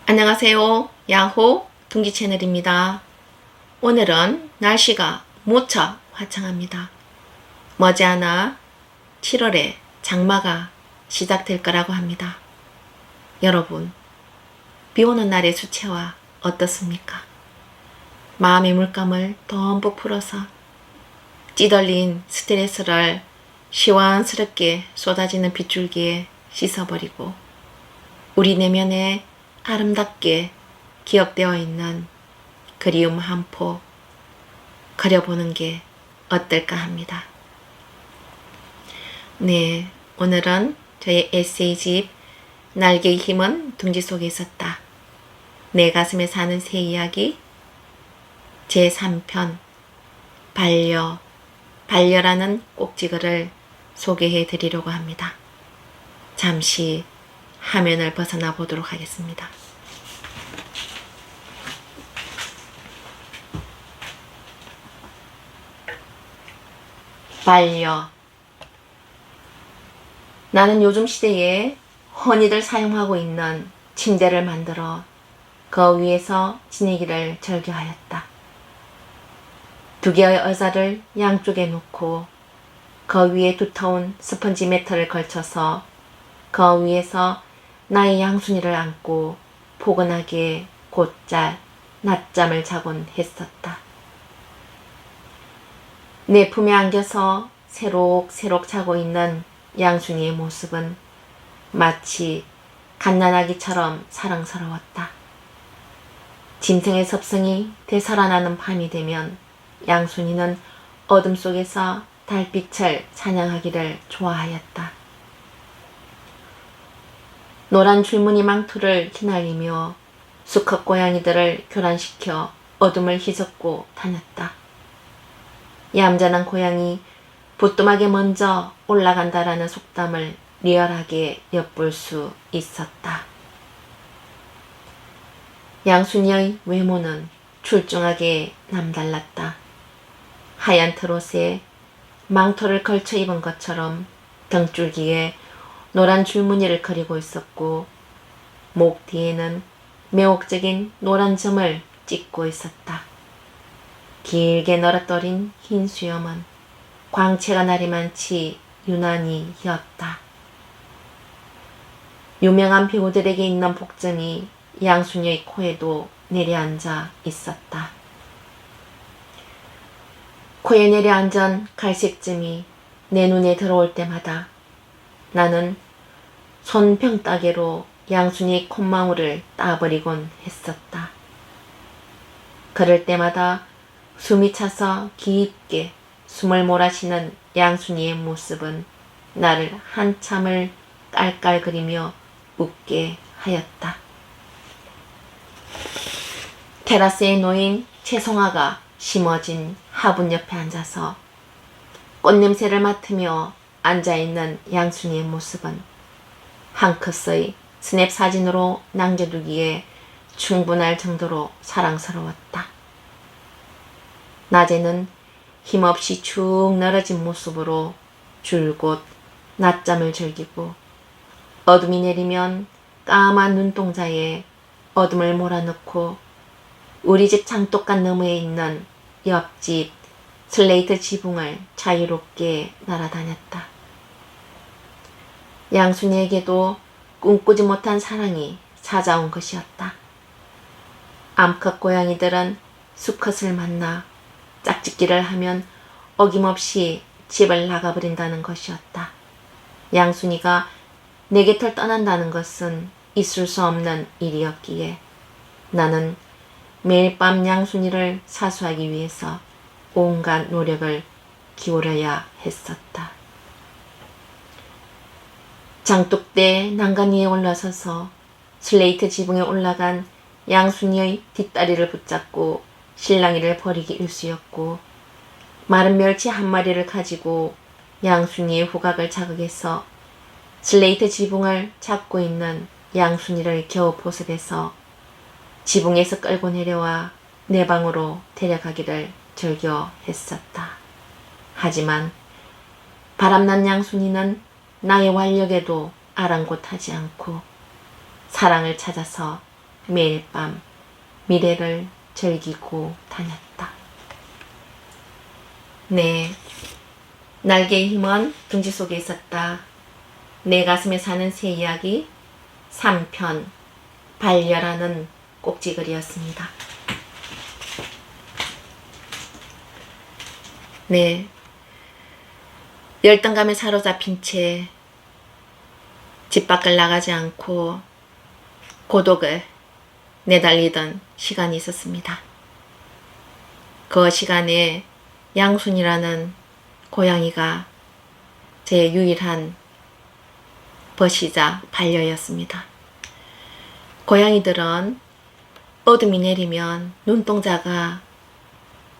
안녕하세요. 야호 둥지 채널입니다. 오늘은 날씨가 무척 화창합니다. 머지않아 7월에 장마가 시작될 거라고 합니다. 여러분, 비 오는 날의 수채화 어떻습니까? 마음의 물감을 듬뿍 풀어서 찌들린 스트레스를 시원스럽게 쏟아지는 빗줄기에 씻어버리고 우리 내면에 아름답게 기억되어 있는 그리움 한 포 그려보는 게 어떨까 합니다. 네, 오늘은 저의 에세이집 날개의 힘은 둥지 속에 있었다. 내 가슴에 사는 새 이야기 제3편 반려라는 꼭지글을 소개해 드리려고 합니다. 잠시 화면을 벗어나 보도록 하겠습니다. 반려. 나는 요즘 시대에 흔히들 사용하고 있는 침대를 만들어 그 위에서 지내기를 즐겨하였다. 두 개의 의자를 양쪽에 놓고 그 위에 두터운 스펀지 매트를 걸쳐서 그 위에서 나의 양순이를 안고 포근하게 곧잘 낮잠을 자곤 했었다. 내 품에 안겨서 새록새록 자고 있는 양순이의 모습은 마치 갓난아기처럼 사랑스러웠다. 짐승의 습성이 되살아나는 밤이 되면 양순이는 어둠 속에서 달빛을 찬양하기를 좋아하였다. 노란 줄무늬 망토를 휘날리며 수컷 고양이들을 교란시켜 어둠을 휘젓고 다녔다. 얌전한 고양이 부뚜막에 먼저 올라간다라는 속담을 리얼하게 엿볼 수 있었다. 양순이의 외모는 출중하게 남달랐다. 하얀 트롯에 망토를 걸쳐 입은 것처럼 등줄기에 노란 줄무늬를 그리고 있었고 목 뒤에는 매혹적인 노란 점을 찍고 있었다. 길게 널어떠린 흰 수염은 광채가 나리만치 유난히 휘었다. 유명한 배우들에게 있는 복점이 양순이의 코에도 내려앉아 있었다. 코에 내려앉은 갈색점이 내 눈에 들어올 때마다 나는 손병따개로 양순이의 콧망울을 따버리곤 했었다. 그럴 때마다 숨이 차서 깊게 숨을 몰아쉬는 양순이의 모습은 나를 한참을 깔깔거리며 웃게 하였다. 테라스에 놓인 채송화가 심어진 화분 옆에 앉아서 꽃냄새를 맡으며 앉아있는 양순이의 모습은 한 컷의 스냅 사진으로 남겨두기에 충분할 정도로 사랑스러웠다. 낮에는 힘없이 축 늘어진 모습으로 줄곧 낮잠을 즐기고 어둠이 내리면 까만 눈동자에 어둠을 몰아넣고 우리 집 장독간 너머에 있는 옆집 슬레이트 지붕을 자유롭게 날아다녔다. 양순이에게도 꿈꾸지 못한 사랑이 찾아온 것이었다. 암컷 고양이들은 수컷을 만나 짝짓기를 하면 어김없이 집을 나가버린다는 것이었다. 양순이가 내 곁을 떠난다는 것은 있을 수 없는 일이었기에 나는 매일 밤 양순이를 사수하기 위해서 온갖 노력을 기울여야 했었다. 장독대 난간 위에 올라서서 슬레이트 지붕에 올라간 양순이의 뒷다리를 붙잡고 실랑이를 벌이기 일쑤였고 마른 멸치 한 마리를 가지고 양순이의 후각을 자극해서 슬레이트 지붕을 잡고 있는 양순이를 겨우 포섭해서 지붕에서 끌고 내려와 내 방으로 데려가기를 즐겨 했었다. 하지만 바람난 양순이는 나의 완력에도 아랑곳하지 않고 사랑을 찾아서 매일 밤 미래를 즐기고 다녔다. 네, 날개의 힘은 둥지 속에 있었다. 내 가슴에 사는 새 이야기 3편 반려라는 꼭지글이었습니다. 네, 열등감에 사로잡힌 채 집 밖을 나가지 않고 고독을 내달리던 시간이 있었습니다. 그 시간에 양순이라는 고양이가 제 유일한 벗이자 반려였습니다. 고양이들은 어둠이 내리면 눈동자가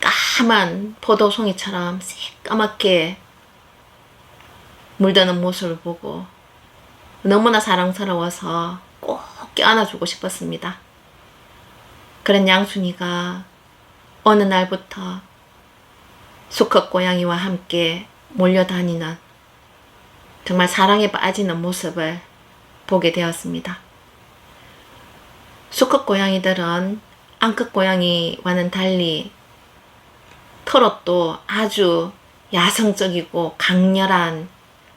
까만 포도송이처럼 새까맣게 물드는 모습을 보고 너무나 사랑스러워서 꼭 껴안아주고 싶었습니다. 그런 양순이가 어느 날부터 수컷 고양이와 함께 몰려다니는 정말 사랑에 빠지는 모습을 보게 되었습니다. 수컷 고양이들은 암컷 고양이와는 달리 털옷도 아주 야성적이고 강렬한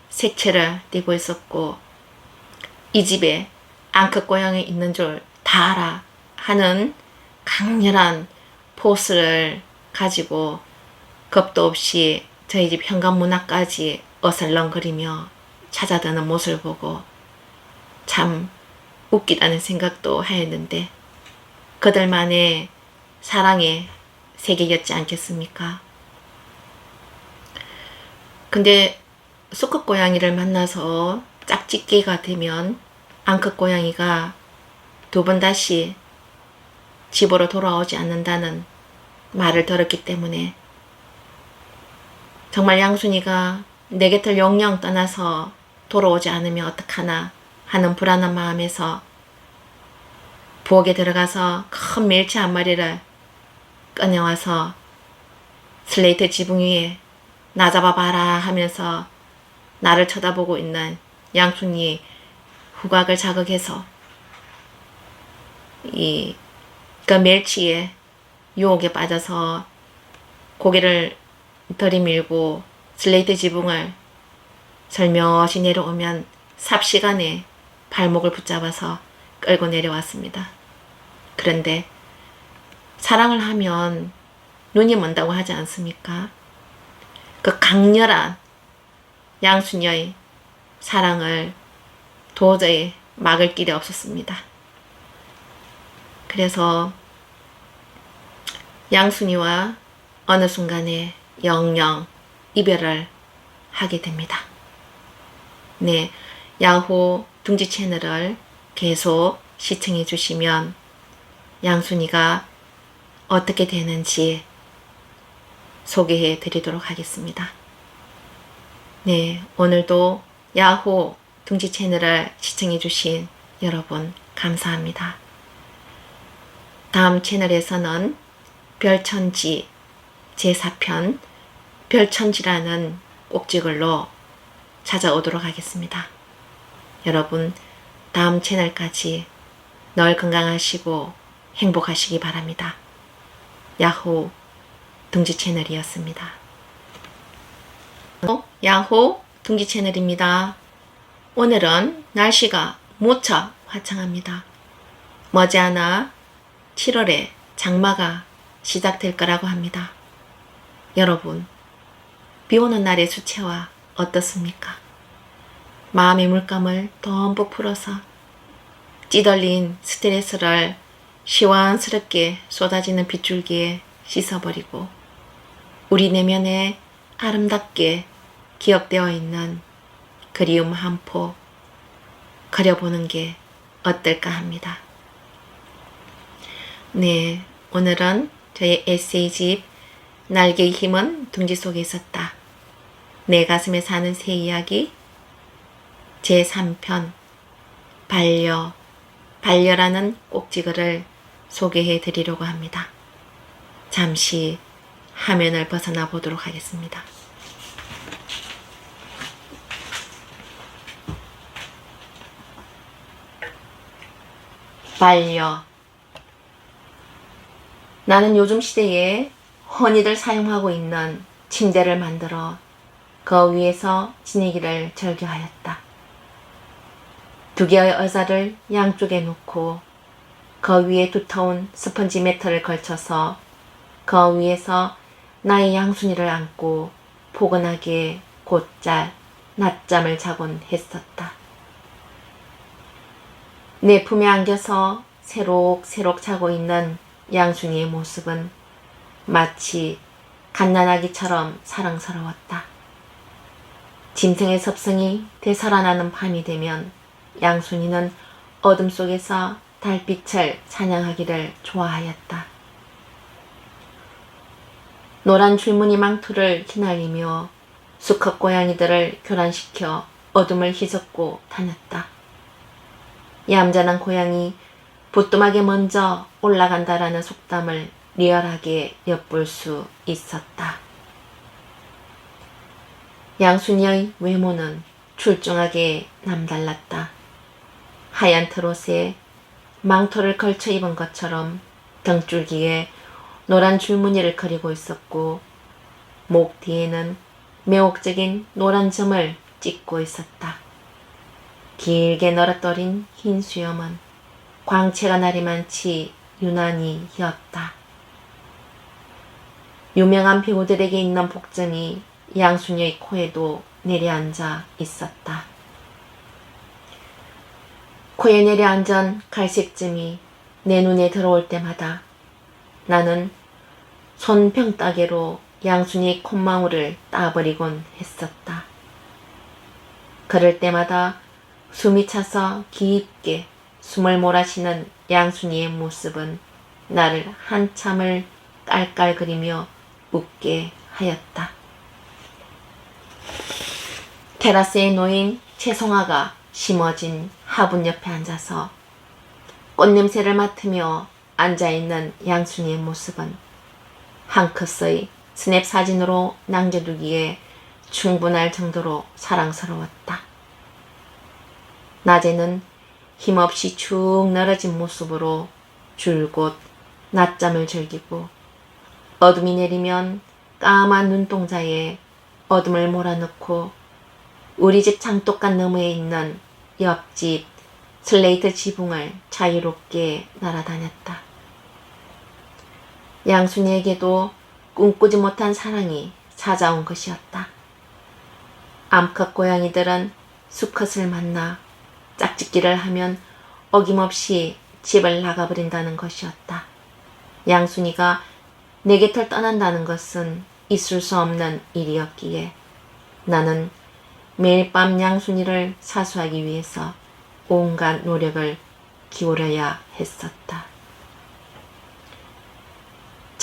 색채를 띠고 있었고, 이 집에 암컷 고양이 있는 줄 다 알아 하는 강렬한 포스를 가지고 겁도 없이 저희 집 현관문 앞까지 어슬렁거리며 찾아드는 모습을 보고 참 웃기다는 생각도 하였는데, 그들만의 사랑의 세계였지 않겠습니까? 근데 수컷 고양이를 만나서 짝짓기가 되면 암컷 고양이가 두 번 다시 집으로 돌아오지 않는다는 말을 들었기 때문에 정말 양순이가 내 곁을 영영 떠나서 돌아오지 않으면 어떡하나 하는 불안한 마음에서 부엌에 들어가서 큰 멸치 한 마리를 꺼내와서 슬레이트 지붕 위에 나 잡아봐라 하면서 나를 쳐다보고 있는 양순이의 후각을 자극해서 그 멸치의 유혹에 빠져서 고개를 들이밀고 슬레이트 지붕을 살며시 내려오면 삽시간에 발목을 붙잡아서 끌고 내려왔습니다. 그런데 사랑을 하면 눈이 먼다고 하지 않습니까? 그 강렬한 양순이의 사랑을 도저히 막을 길이 없었습니다. 그래서 양순이와 어느 순간에 영영 이별을 하게 됩니다. 네, 야후 둥지 채널을 계속 시청해 주시면 양순이가 어떻게 되는지 소개해 드리도록 하겠습니다. 네, 오늘도 야후 둥지 채널을 시청해 주신 여러분 감사합니다. 다음 채널에서는 별천지 제4편 별천지라는 꼭지글로 찾아오도록 하겠습니다. 여러분 다음 채널까지 늘 건강하시고 행복하시기 바랍니다. 야후 둥지 채널이었습니다. 야후 둥지 채널입니다. 오늘은 날씨가 무척 화창합니다. 머지않아 7월에 장마가 시작될 거라고 합니다. 여러분, 비 오는 날의 수채화 어떻습니까? 마음의 물감을 덤뿍 풀어서 찌들린 스트레스를 시원스럽게 쏟아지는 빗줄기에 씻어버리고 우리 내면에 아름답게 기억되어 있는 그리움 한 포 그려보는 게 어떨까 합니다. 네, 오늘은 저의 에세이집 날개의 힘은 둥지 속에 있었다. 내 가슴에 사는 새 이야기 제3편 반려라는 꼭지글을 소개해 드리려고 합니다. 잠시 화면을 벗어나 보도록 하겠습니다. 반려 나는 요즘 시대에 흔히들 사용하고 있는 침대를 만들어 그 위에서 지내기를 즐겨하였다. 두 개의 의자를 양쪽에 놓고 그 위에 두터운 스펀지 매트를 걸쳐서 그 위에서 나의 양순이를 안고 포근하게 곧잘 낮잠을 자곤 했었다. 내 품에 안겨서 새록새록 자고 있는 양순이의 모습은 마치 갓난아기처럼 사랑스러웠다. 짐승의 습성이 되살아나는 밤이 되면 양순이는 어둠 속에서 달빛을 사냥하기를 좋아하였다. 노란 줄무늬 망토를 휘날리며 수컷 고양이들을 교란시켜 어둠을 휘젓고 다녔다. 얌전한 고양이 부뚜막에 먼저 올라간다라는 속담을 리얼하게 엿볼 수 있었다. 양순이의 외모는 출중하게 남달랐다. 하얀 트롯에 망토를 걸쳐 입은 것처럼 등줄기에 노란 줄무늬를 그리고 있었고 목 뒤에는 매혹적인 노란 점을 찍고 있었다. 길게 널어떠린 흰 수염은 광채가 나리만치 유난히 휘었다. 유명한 배우들에게 있는 복점이 양순이의 코에도 내려앉아 있었다. 코에 내려앉은 갈색점이 내 눈에 들어올 때마다 나는 손병따개로 양순이의 콧망울을 따버리곤 했었다. 그럴 때마다 숨이 차서 깊게 숨을 몰아쉬는 양순이의 모습은 나를 한참을 깔깔거리며 웃게 하였다. 테라스에 놓인 채송화가 심어진 화분 옆에 앉아서 꽃냄새를 맡으며 앉아있는 양순이의 모습은 한 컷의 스냅 사진으로 남겨두기에 충분할 정도로 사랑스러웠다. 낮에는 힘없이 축 늘어진 모습으로 줄곧 낮잠을 즐기고 어둠이 내리면 까만 눈동자에 어둠을 몰아넣고 우리 집 장독간 너머에 있는 옆집 슬레이트 지붕을 자유롭게 날아다녔다. 양순이에게도 꿈꾸지 못한 사랑이 찾아온 것이었다. 암컷 고양이들은 수컷을 만나 짝짓기를 하면 어김없이 집을 나가버린다는 것이었다. 양순이가 내 곁을 떠난다는 것은 있을 수 없는 일이었기에 나는 매일 밤 양순이를 사수하기 위해서 온갖 노력을 기울여야 했었다.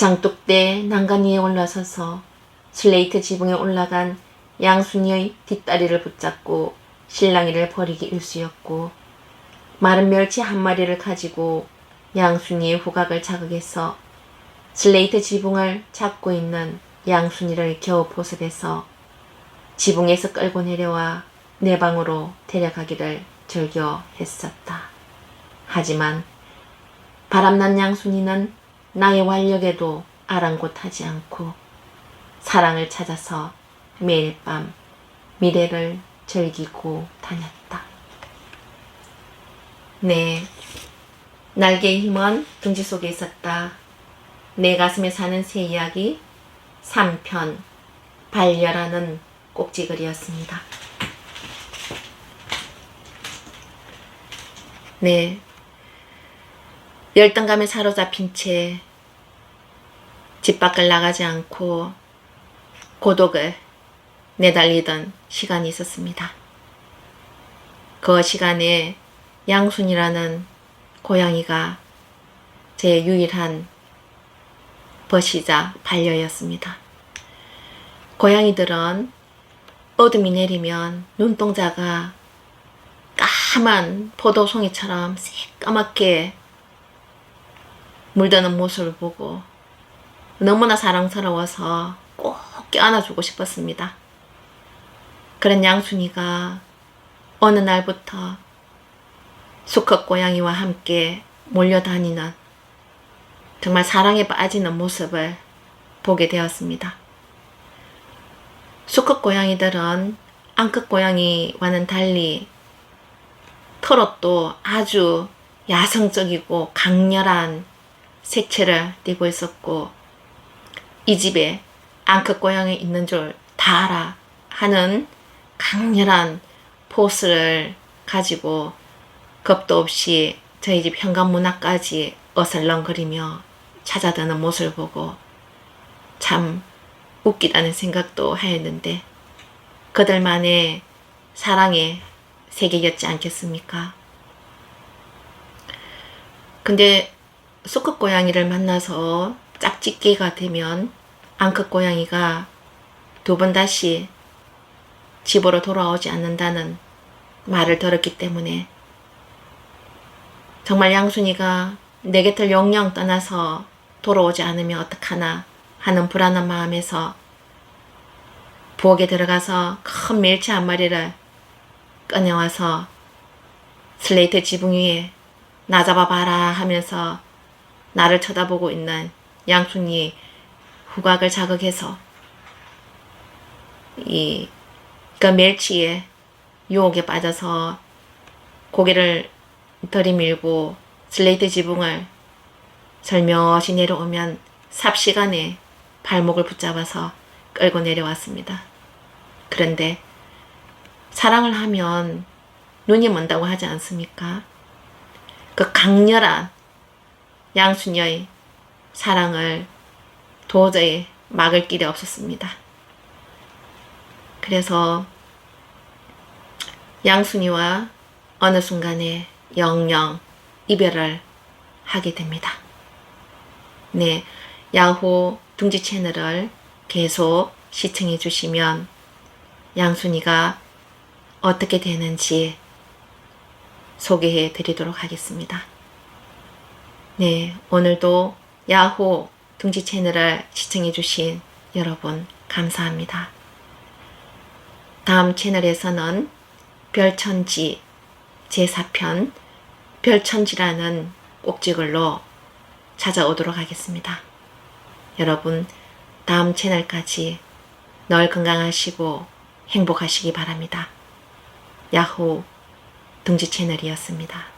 장독대 난간 위에 올라서서 슬레이트 지붕에 올라간 양순이의 뒷다리를 붙잡고 실랑이를 벌이기 일쑤였고 마른 멸치 한 마리를 가지고 양순이의 후각을 자극해서 슬레이트 지붕을 잡고 있는 양순이를 겨우 보습해서 지붕에서 끌고 내려와 내 방으로 데려가기를 즐겨 했었다. 하지만 바람난 양순이는 나의 완력에도 아랑곳하지 않고 사랑을 찾아서 매일 밤 미래를 즐기고 다녔다. 네, 날개의 힘은 둥지 속에 있었다. 내 가슴에 사는 새 이야기 3편 반려라는 꼭지글이었습니다. 네, 열등감에 사로잡힌 채 집 밖을 나가지 않고 고독을 내달리던 시간이 있었습니다. 그 시간에 양순이라는 고양이가 제 유일한 벗이자 반려였습니다. 고양이들은 어둠이 내리면 눈동자가 까만 포도송이처럼 새까맣게 물드는 모습을 보고 너무나 사랑스러워서 꼭 껴안아주고 싶었습니다. 그런 양순이가 어느 날부터 수컷 고양이와 함께 몰려다니는 정말 사랑에 빠지는 모습을 보게 되었습니다. 수컷 고양이들은 암컷 고양이와는 달리 털옷도 아주 야성적이고 강렬한 색채를 띠고 있었고, 이 집에 암컷 고양이 있는 줄 다 알아 하는 강렬한 포스를 가지고 겁도 없이 저희 집 현관 문 앞까지 어슬렁거리며 찾아드는 모습을 보고 참 웃기다는 생각도 하였는데, 그들만의 사랑의 세계였지 않겠습니까? 근데 수컷 고양이를 만나서 짝짓기가 되면 암컷 고양이가 두 번 다시 집으로 돌아오지 않는다는 말을 들었기 때문에 정말 양순이가 내 곁을 영영 떠나서 돌아오지 않으면 어떡하나 하는 불안한 마음에서 부엌에 들어가서 큰 멸치 한 마리를 꺼내와서 슬레이트 지붕 위에 나 잡아봐라 하면서 나를 쳐다보고 있는 양순이 후각을 자극해서 그 멸치의 유혹에 빠져서 고개를 들이밀고 슬레이트 지붕을 살며시 내려오면 삽시간에 발목을 붙잡아서 끌고 내려왔습니다. 그런데 사랑을 하면 눈이 먼다고 하지 않습니까? 그 강렬한 양순이의 사랑을 도저히 막을 길이 없었습니다. 그래서 양순이와 어느 순간에 영영 이별을 하게 됩니다. 네, 야후 둥지 채널을 계속 시청해 주시면 양순이가 어떻게 되는지 소개해 드리도록 하겠습니다. 네, 오늘도 야후 둥지 채널을 시청해 주신 여러분 감사합니다. 다음 채널에서는 별천지 제4편 별천지라는 꼭지글로 찾아오도록 하겠습니다. 여러분 다음 채널까지 늘 건강하시고 행복하시기 바랍니다. 야후 둥지 채널이었습니다.